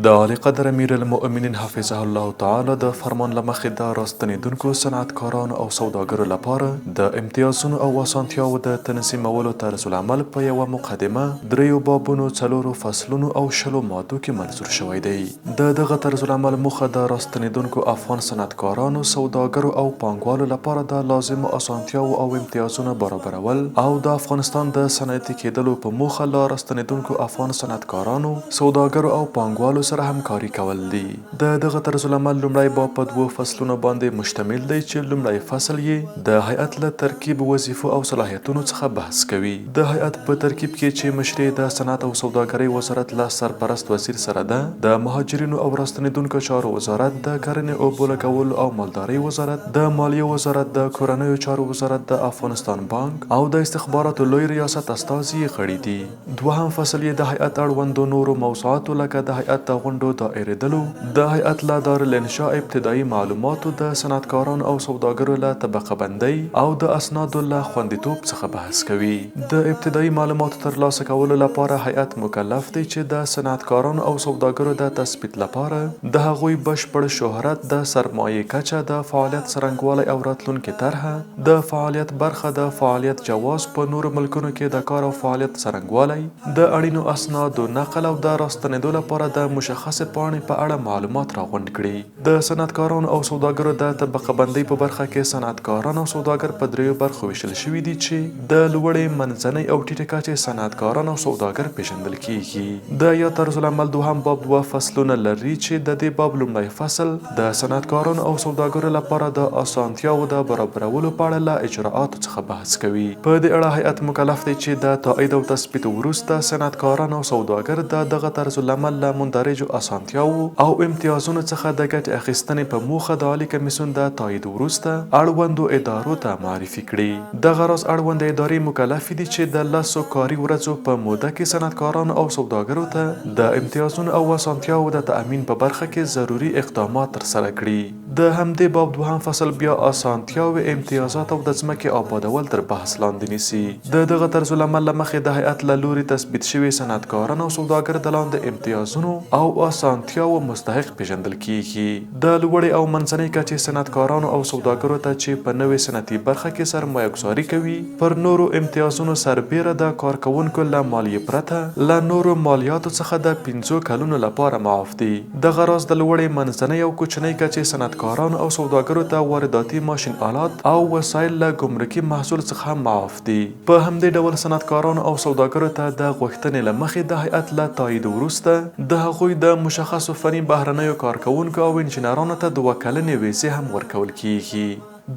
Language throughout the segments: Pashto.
د عالیقدر امیرالمؤمنین حفظه الله تعالی د فرمان له مخې د راستنېدونکو صنعتکارانو او سوداګرو لپاره د امتیازونو او اسانتیاوو د تنظیمولو طرز العمل په یوه مقدمه 3 بابونو 4 فصلونو او 10 مادو کې منظور شوی دی. د دغه طرز العمل موخه د راستنېدونکو افغان صنعتکارانو، سوداګرو او پانګوالو لپاره د لازمو اسانتیاوو او امتیازونو برابرول او د افغانستان د صنعتي کېدلو په موخه له راستنېدونکو افغان صنعتکارانو، سوداګرو او پانګوالو سره همکاري کول دي. د دغه طرز العمل لومړی باب په 2 فصلونو باندې مشتمل دی چې لومړی فصل یې د هیئت له ترکیب، وظیفو او صلاحیتونو څخه بحث کوي. د هیئت په ترکیب کې چې مشري د صنعت او سوداګرۍ وزارت له سرپرست وزیر سره ده، د مهاجرینو او راستنېدونکو چارو وزارت، د کرنې، اوبو لګولو او مالدارۍ وزارت، د مالیې وزارت، د کورنیو چارو وزارت، د افغانستان بانک او د استخباراتو لوی ریاست استازي غړي دي. دوهم فصل یې د هیئت اړوندو نورو موضوعاتو لکه د هیئت د غونډو دایرېدلو، د هیئت له دارالانشاء ابتدایي معلوماتو، د صنعتکارانو او سوداګرو له طبقه بندۍ او د اسنادو له خوندیتوب څخه بحث کوي. د ابتدایي معلوماتو ترلاسه کولو لپاره هیئت مکلف دی چې د صنعتکارانو او سوداګرو د تثبیت لپاره د هغوی بشپړ شهرت، د سرمایې کچه، د فعالیت څرنګوالی او راتلونکې طرحه، د فعالیت برخه، د فعالیت جواز، په نورو ملکونو کې د کار او فعالیت څرنګوالی، د اړینو اسنادو نقل او د راستنېدو لپاره د مشخص پاڼې په اړه معلومات راغونډ کړي. د صنعتکارانو او سوداګرو د طبقه بندۍ په برخه کې صنعتکاران او سوداګر په 3 برخو ویشل شوي دي چې د لوړې، منځنۍ او ټیټې کچې صنعتکاران او سوداګر پیژندل کیږي. د یا طرز العمل دوهم باب 2 فصلونه لري چې د دې باب لومړی فصل د صنعتکارانو او سوداګرو لپاره د اسانتیاوو د برابرولو په اړه له اجراءاتو څخه بحث کوي. په دې اړه هیئت مکلف دی چې د تایید او تثبیت وروسته صنعتکاران او سوداګر د دغه طرز العمل له مندرجو اسانتیاوو او امتیازونو څخه د ګټې اخیستنې په موخه د عالی کمیسیون د تایید وروسته اړوندو ادارو ته معرفي کړي. دغه راز اړوندې ادارې مکلفې دي چې د 10 کاري ورځو په موده کې صنعتکارانو او سوداګرو ته د امتیازونو او اسانتیاوو د تأمین په برخه کې ضروري اقدامات ترسره کړي. د همدې باب دوهم فصل بیا اسانتیاوې، امتیازات او د ځمکې آبادول تر بحث لاندې نیسي. د دغه طرز العمل له مخې د هیئت له لوري تثبیت شوي صنعتکاران او سوداګر د لاندې امتیازونو او اسانتیاوو مستحق پیژندل کیږي. د لوړې او منځنۍ کچې صنعتکارانو او سوداګرو ته چې په نوې صنعتي برخه کې سرمایه ګذاري کوي، پر نورو امتیازونو سربیره د کارکوونکو له مالیې پرته له نورو مالیاتو څخه د 5 کلونو لپاره معاف دي. دغه راز د لوړې، منځنۍ او کوچنۍ کچې صنعتکارانو او سوداګرو ته وارداتي ماشین آلات او وسایل له ګمرکي محصول څخه هم معاف دي. په همدې ډول صنعتکارانو او سوداګرو ته د غوښتنې له مخې د هیئت له تایید وروسته د هغوی د مشخصو فني بهرنیو کارکوونکو او انجینرانو ته 2 کلنې ویزې هم ورکول کیږي.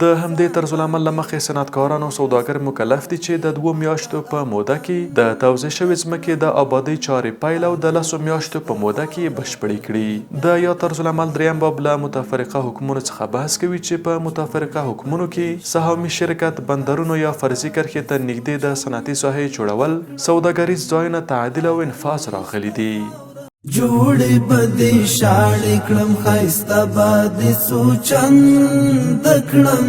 د همدې طرز العمل له مخې صنعتکاران او سوداګر مکلف دي چې د 2 میاشتو په موده کې د توزیع شوې ځمکې د آبادۍ چارې پیل او د 10 میاشتو په موده کې بشپړې کړي. د یا طرز العمل دریم باب له متفرقه حکومونو څخه بحث کوي چې په متفرقه حکومونو کې سهامي شرکت، بندرونو یا فرضي کرښې ته نږدې د صنعتي ساحې جوړول، سوداګریز ځایونه تعدیل او انفاظ راغلي دي. جوړې بدې شاړې کړم، ښایسته به دې څو چنده کړم.